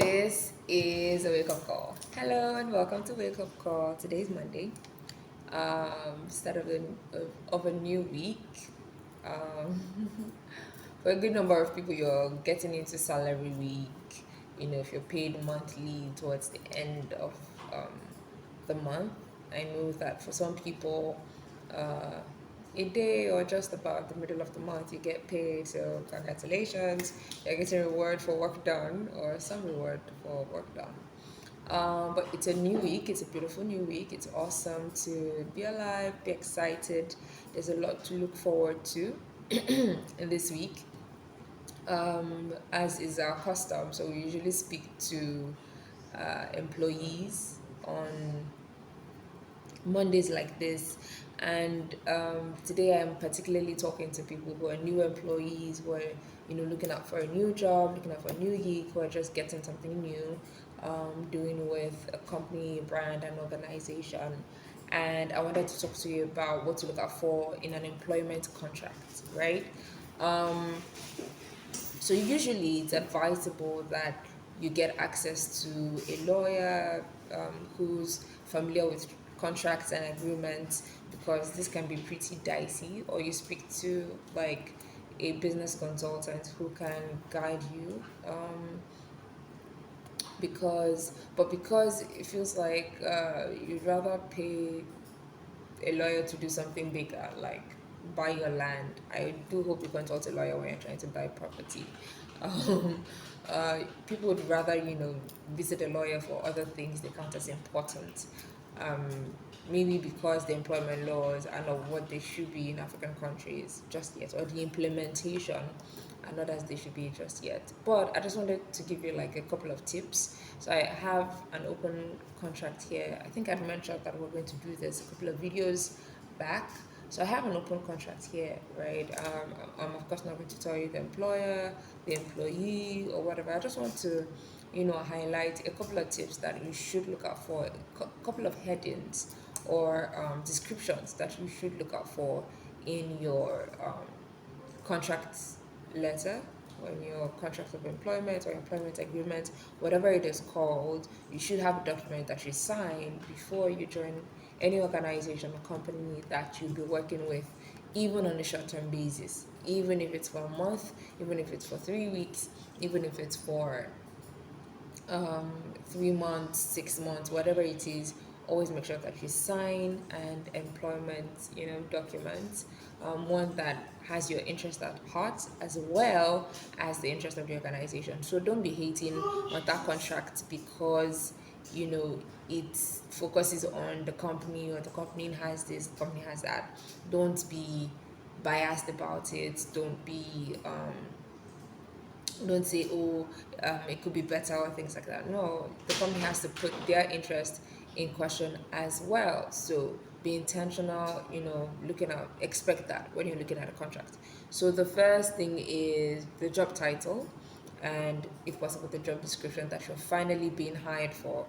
This is a wake up call. Hello and welcome to Wake Up Call. Today is Monday, start of a new week. For a good number of people, you're getting into salary week. If you're paid monthly towards the end of um, the month. I know that for some people, uh, a day or just about the middle of the month, you get paid. So congratulations, you're getting a reward for work done or some reward for work done. But it's a new week. It's a beautiful new week. It's awesome to be alive, be excited. There's a lot to look forward to in this week, as is our custom. So we usually speak to employees on Mondays like this. And today I'm particularly talking to people who are new employees, who are looking out for a new job, looking out for a new gig, who are just getting something new, doing with a company, brand, and organization. And I wanted to talk to you about what to look out for in an employment contract, right? Um, so usually it's advisable that you get access to a lawyer who's familiar with contracts and agreements, because this can be pretty dicey, or you speak to like a business consultant who can guide you, because it feels like you'd rather pay a lawyer to do something bigger, like buy your land. I do hope you consult a lawyer when you're trying to buy property. Um, People would rather, visit a lawyer for other things they count as important. Um, Maybe because the employment laws are not what they should be in African countries just yet, or the implementation are not as they should be just yet. But I just wanted to give you like a couple of tips. So I have an open contract here. I think I'd mentioned that we're going to do this a couple of videos back. So I have an open contract here, right? I'm of course not going to tell you the employer, the employee, or whatever. I just want to, highlight a couple of tips that you should look out for, a couple of headings or descriptions that you should look out for in your contract letter, or in your contract of employment or employment agreement, whatever it is called. You should have a document that you sign before you join any organization or company that you'll be working with, even on a short-term basis, even if it's for a month, even if it's for 3 weeks, even if it's for 3 months, 6 months, whatever it is. Always make sure that you sign an employment, document, one that has your interest at heart as well as the interest of the organization. So don't be hating on that contract because you know it focuses on the company, or the company has this, the company has that. Don't be biased about it. Don't say, oh, it could be better or things like that. No, the company has to put their interest in question as well. So be intentional, looking at, expect that when you're looking at a contract. So the first thing is the job title, and if possible the job description that you're finally being hired for.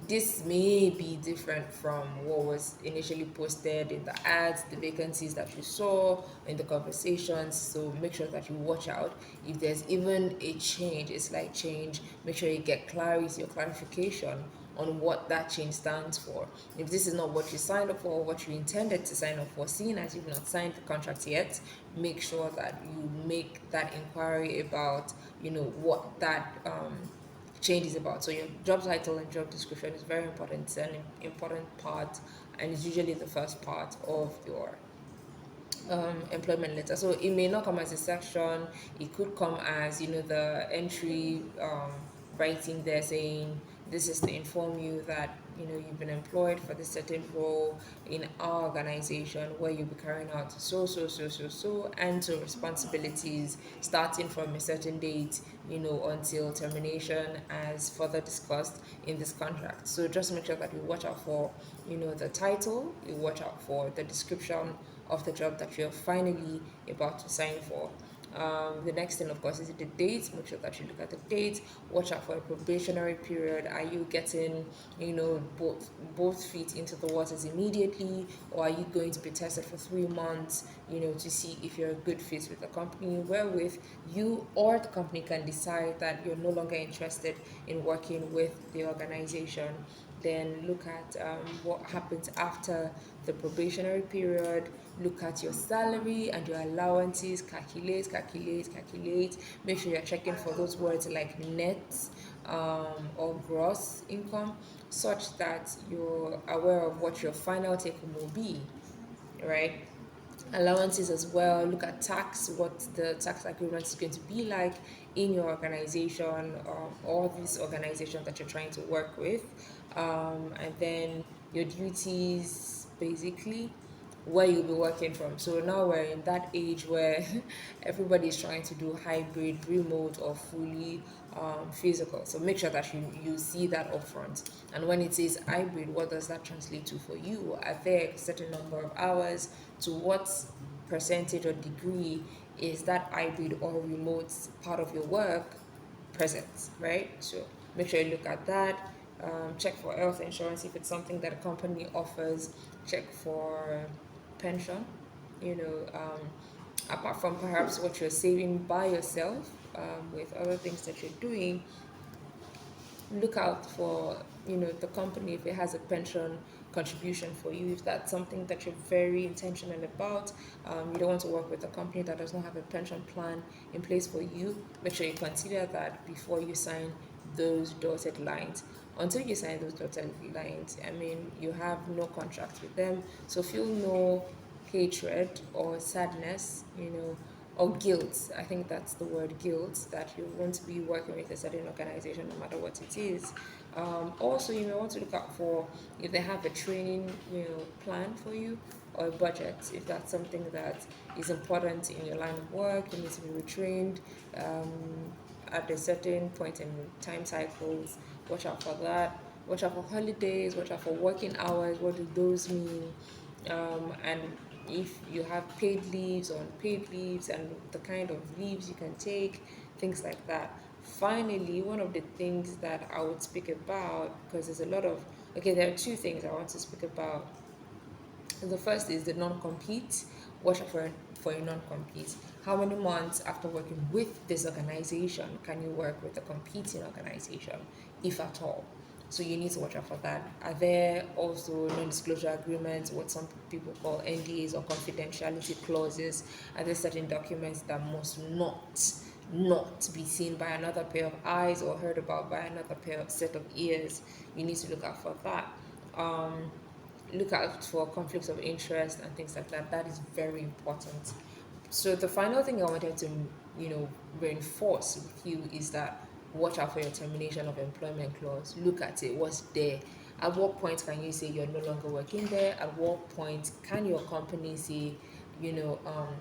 This may be different from what was initially posted in the ads, the vacancies that you saw in the conversations. So make sure that you watch out. If there's even a change, a slight change, make sure you get clarity or clarification on what that change stands for. If this is not what you signed up for, what you intended to sign up for, seeing as you've not signed the contract yet, make sure that you make that inquiry about, what that change is about. So your job title and job description is very important. It's an important part, and it's usually the first part of your employment letter. So it may not come as a section. It could come as the entry, writing there saying this is to inform you that you've been employed for this certain role in our organization, where you'll be carrying out so and so responsibilities starting from a certain date, until termination, as further discussed in this contract. So just make sure that you watch out for the title, you watch out for the description of the job that you're finally about to sign for. The next thing, of course, is the date. Make sure that you look at the date. Watch out for a probationary period. Are you getting, both feet into the waters immediately, or are you going to be tested for 3 months, to see if you're a good fit with the company, wherewith you or the company can decide that you're no longer interested in working with the organization. Then look at what happens after the probationary period. Look at your salary and your allowances. Calculate. Make sure you're checking for those words like net or gross income, such that you're aware of what your final take home will be, right? Allowances as well. Look at tax, what the tax agreement is going to be like in your organization, or this organization that you're trying to work with, and then your duties, basically where you'll be working from. So now we're in that age where everybody's trying to do hybrid, remote, or fully physical. So make sure that you see that upfront. And when it says hybrid, what does that translate to for you? Are there a certain number of hours? To what percentage or degree is that hybrid or remote part of your work present, right? So make sure you look at that. Check for health insurance if it's something that a company offers. Check for pension, apart from perhaps what you're saving by yourself, with other things that you're doing. Look out for, the company, if it has a pension contribution for you, if that's something that you're very intentional about. You don't want to work with a company that does not have a pension plan in place for you. Make sure you consider that before you sign those dotted lines. Until you sign those dotted lines, I mean, you have no contract with them, so feel no hatred or sadness, or guilt. I think that's the word, guilt, that you won't be working with a certain organization no matter what it is. Also, you may want to look out for if they have a training, plan for you, or a budget. If that's something that is important in your line of work, you need to be retrained at a certain point in time cycles. Watch out for that. Watch out for holidays. Watch out for working hours. What do those mean? And if you have paid leaves or unpaid leaves, and the kind of leaves you can take, things like that. Finally, one of the things that I would speak about, because there's a lot of, okay, there are two things I want to speak about. The first is the non-compete. Watch out for a non-compete. How many months after working with this organization can you work with a competing organization, if at all? So you need to watch out for that. Are there also non-disclosure agreements, what some people call NDAs, or confidentiality clauses? Are there certain documents that must not be seen by another pair of eyes or heard about by another set of ears? You need to look out for that. Look out for conflicts of interest and things like that. That is very important. So the final thing I wanted to, reinforce with you is that watch out for your termination of employment clause. Look at it. What's there? At what point can you say you're no longer working there? At what point can your company say, you know, um,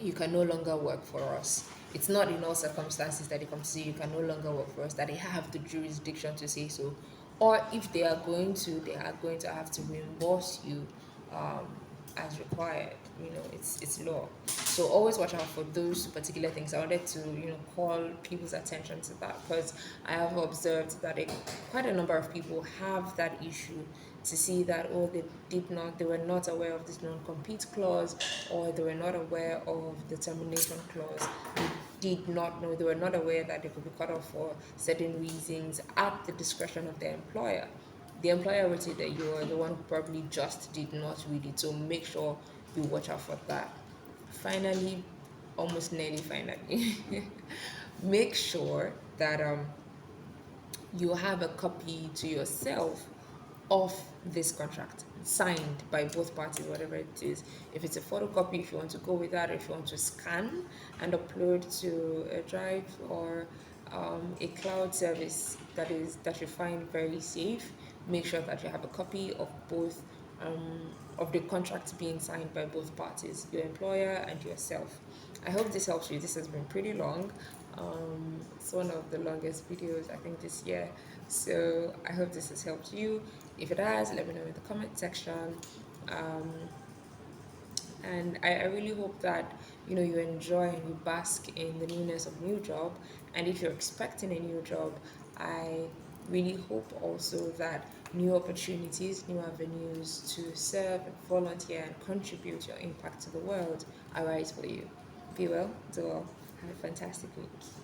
you can no longer work for us? It's not in all circumstances that they come to say you can no longer work for us, that they have the jurisdiction to say so. Or if they are going to, they are going to have to reimburse you um, as required. It's law. So always watch out for those particular things. I wanted to, call people's attention to that, because I have observed that quite a number of people have that issue, to see that, oh, they were not aware of this non-compete clause, or they were not aware of the termination clause. They did not know, they were not aware that they could be cut off for certain reasons at the discretion of their employer. The employer will say that you are the one who probably just did not read it, so make sure you watch out for that. Finally, almost nearly finally, make sure that you have a copy to yourself of this contract signed by both parties, whatever it is. If it's a photocopy, if you want to go with that, if you want to scan and upload to a drive, or a cloud service that you find very safe, make sure that you have a copy of both, of the contract being signed by both parties, your employer and yourself. I hope this helps you. This has been pretty long. It's one of the longest videos I think this year. So I hope this has helped you. If it has, let me know in the comment section. Um, And I really hope that you enjoy and you bask in the newness of new job. And if you're expecting a new job, I really hope also that new opportunities, new avenues to serve and volunteer and contribute your impact to the world arise for you. Be well, do well. Have a fantastic week.